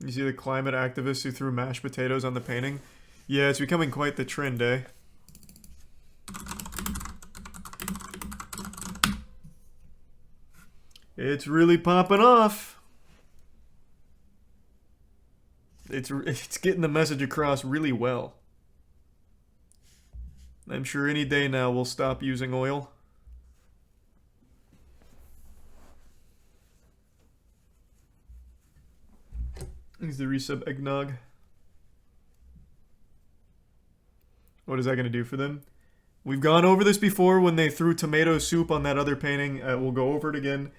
You see the climate activists who threw mashed potatoes on the painting? Yeah, it's becoming quite the trend, eh? It's really popping off. It's getting the message across really well. I'm sure any day now we'll stop using oil. Here's the resub eggnog. What is that going to do for them? We've gone over this before when they threw tomato soup on that other painting. We'll go over it again.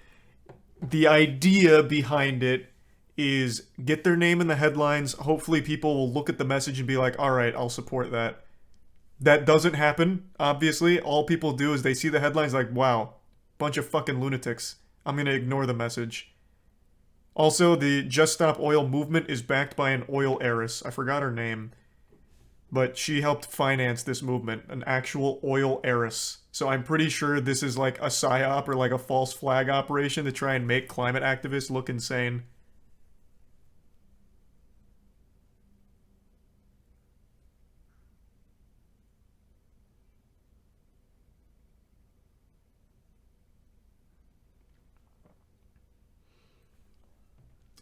The idea behind it is get their name in the headlines. Hopefully people will look at the message and be like, all right, I'll support that. That doesn't happen, obviously. All people do is they see the headlines like, wow, bunch of fucking lunatics. I'm going to ignore the message. Also, the Just Stop Oil movement is backed by an oil heiress. I forgot her name. But she helped finance this movement, an actual oil heiress. So I'm pretty sure this is like a psyop or like a false flag operation to try and make climate activists look insane.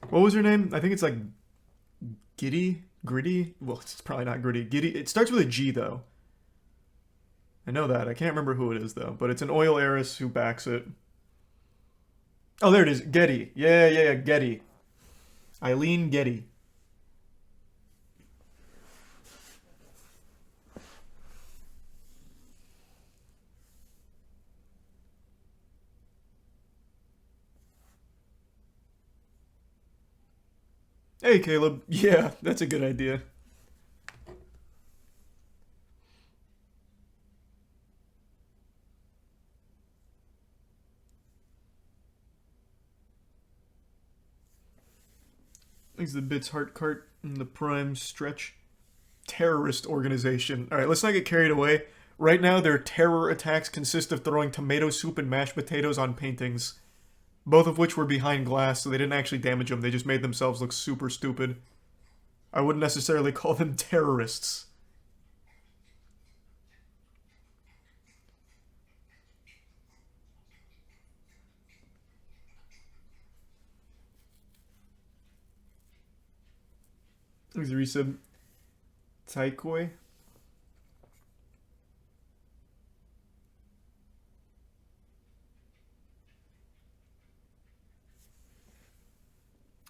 What was her name? I think it's like Giddy? Gritty? Well, it's probably not Gritty. Giddy. It starts with a G though. I know that. I can't remember who it is though, but it's an oil heiress who backs it. Oh, there it is. Getty. Yeah. Getty. Eileen Getty. Hey, Caleb. Yeah, that's a good idea. Thanks to the Bits Heart Cart and the Prime Stretch. Terrorist organization. Alright, let's not get carried away. Right now, their terror attacks consist of throwing tomato soup and mashed potatoes on paintings. Both of which were behind glass, so they didn't actually damage them. They just made themselves look super stupid. I wouldn't necessarily call them terrorists. There's a resub. Taikoi.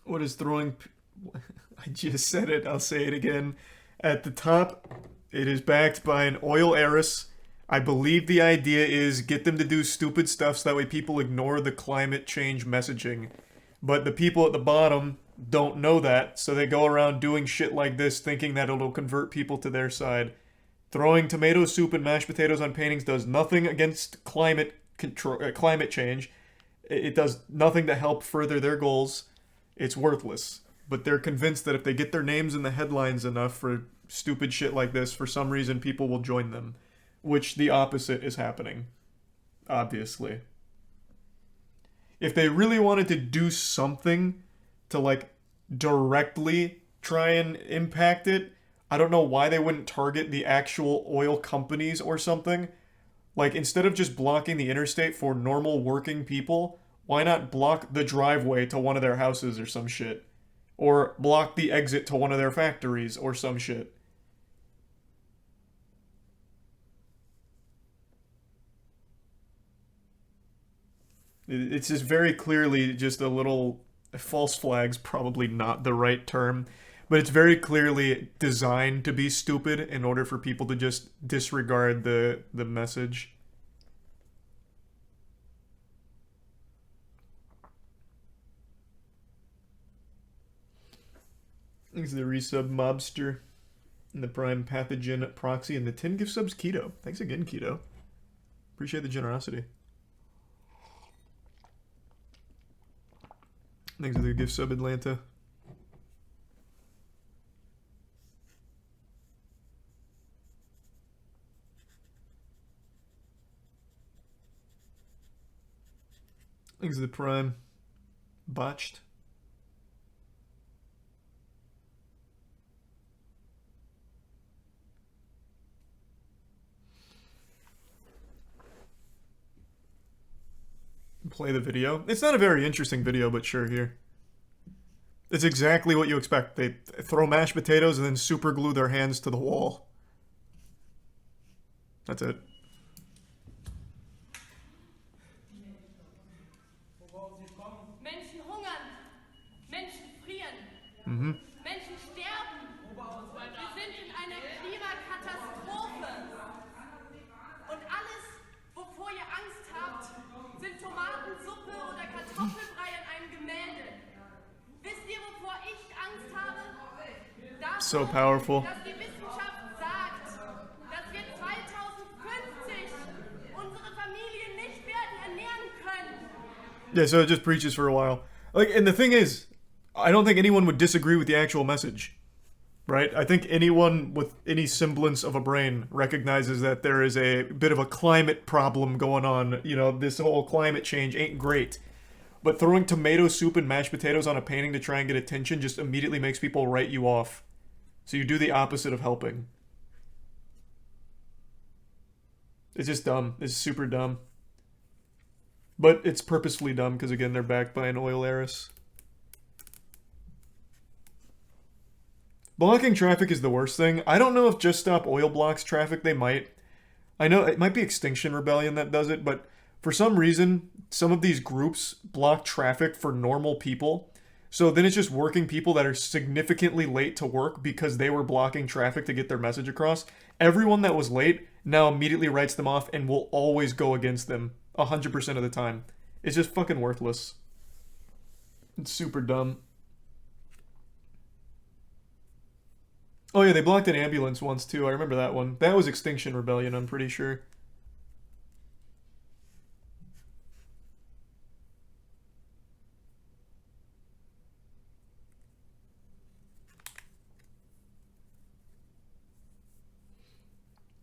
What is throwing... I just said it, I'll say it again. At the top, it is backed by an oil heiress. I believe the idea is get them to do stupid stuff so that way people ignore the climate change messaging. But the people at the bottom don't know that, so they go around doing shit like this thinking that it'll convert people to their side. Throwing tomato soup and mashed potatoes on paintings does nothing against climate change. It does nothing to help further their goals. It's worthless. But they're convinced that if they get their names in the headlines enough for stupid shit like this, for some reason people will join them. Which the opposite is happening. Obviously. If they really wanted to do something to like directly try and impact it, I don't know why they wouldn't target the actual oil companies or something. Like instead of just blocking the interstate for normal working people, why not block the driveway to one of their houses or some shit? Or block the exit to one of their factories or some shit. It's just very clearly just a little false flag's probably not the right term, but it's very clearly designed to be stupid in order for people to just disregard the message. Thanks to the resub mobster and the prime pathogen proxy and the 10 gift subs keto. Thanks again, keto. Appreciate the generosity. Thanks to the gift sub Atlanta. Thanks to the prime botched. play the video. It's not a very interesting video, but sure, here. It's exactly what you expect. They throw mashed potatoes and then super glue their hands to the wall. That's it. Menschen hungern, Menschen frieren, Menschen sterben. Wir sind in einer Klimakatastrophe. Und alles, wovor ihr Angst habt, sind Tomatensuppe oder Kartoffelbrei in einem Gemälde. Wisst ihr, wovor ich Angst habe? Davor, So powerful. dass die Wissenschaft sagt, dass wir 2050 unsere Familien nicht werden ernähren können. Yeah, so it just preaches for a while. Like, and the thing is, I don't think anyone would disagree with the actual message, right? I think anyone with any semblance of a brain recognizes that there is a bit of a climate problem going on. You know, this whole climate change ain't great. But throwing tomato soup and mashed potatoes on a painting to try and get attention just immediately makes people write you off. So you do the opposite of helping. It's just dumb. It's super dumb. But it's purposefully dumb because, again, they're backed by an oil heiress. Blocking traffic is the worst thing. I don't know if Just Stop Oil blocks traffic. They might. I know it might be Extinction Rebellion that does it, but for some reason, some of these groups block traffic for normal people. So then it's just working people that are significantly late to work because they were blocking traffic to get their message across. Everyone that was late now immediately writes them off and will always go against them 100% of the time. It's just fucking worthless. It's super dumb. Oh yeah, they blocked an ambulance once too. I remember that one. That was Extinction Rebellion, I'm pretty sure.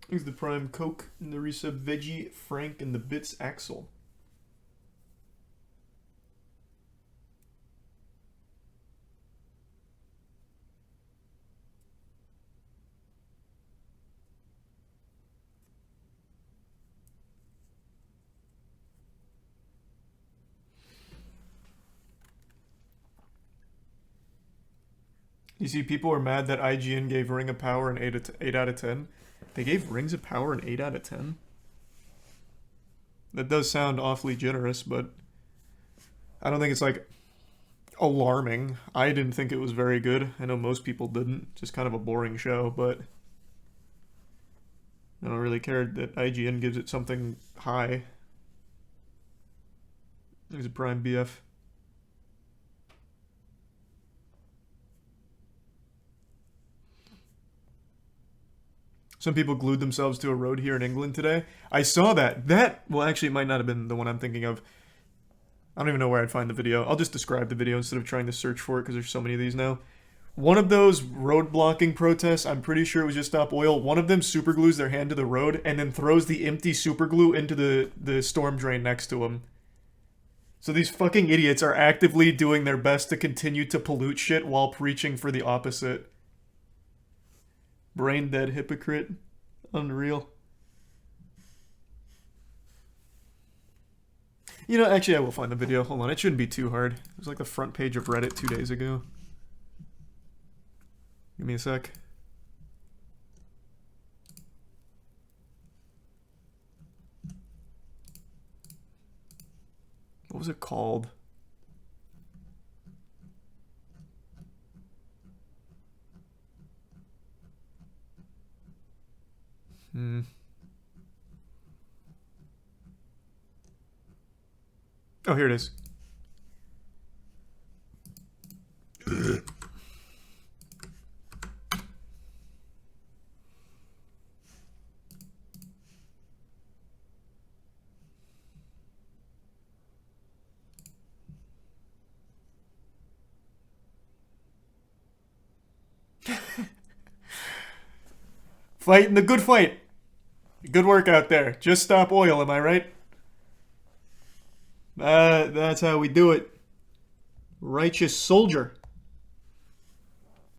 Here's the Prime Coke and the resub Veggie, Frank, and the Bits Axel. You see, people are mad that IGN gave Ring of Power an 8 out of 10. They gave Rings of Power an 8 out of 10? That does sound awfully generous, but I don't think it's, like, alarming. I didn't think it was very good. I know most people didn't. Just kind of a boring show, but I don't really care that IGN gives it something high. There's a Prime BF. Some people glued themselves to a road here in England today. I saw that. Well, actually, it might not have been the one I'm thinking of. I don't even know where I'd find the video. I'll just describe the video instead of trying to search for it because there's so many of these now. One of those road blocking protests, I'm pretty sure it was Just Stop Oil. One of them super glues their hand to the road and then throws the empty super glue into the storm drain next to them. So these fucking idiots are actively doing their best to continue to pollute shit while preaching for the opposite. Brain dead hypocrite. Unreal. You know, actually I will find the video. Hold on, it shouldn't be too hard. It was like the front page of Reddit 2 days ago. Give me a sec. What was it called? Oh, here it is. Fighting the good fight. Good work out there. Just Stop Oil, am I right? That's how we do it. Righteous soldier.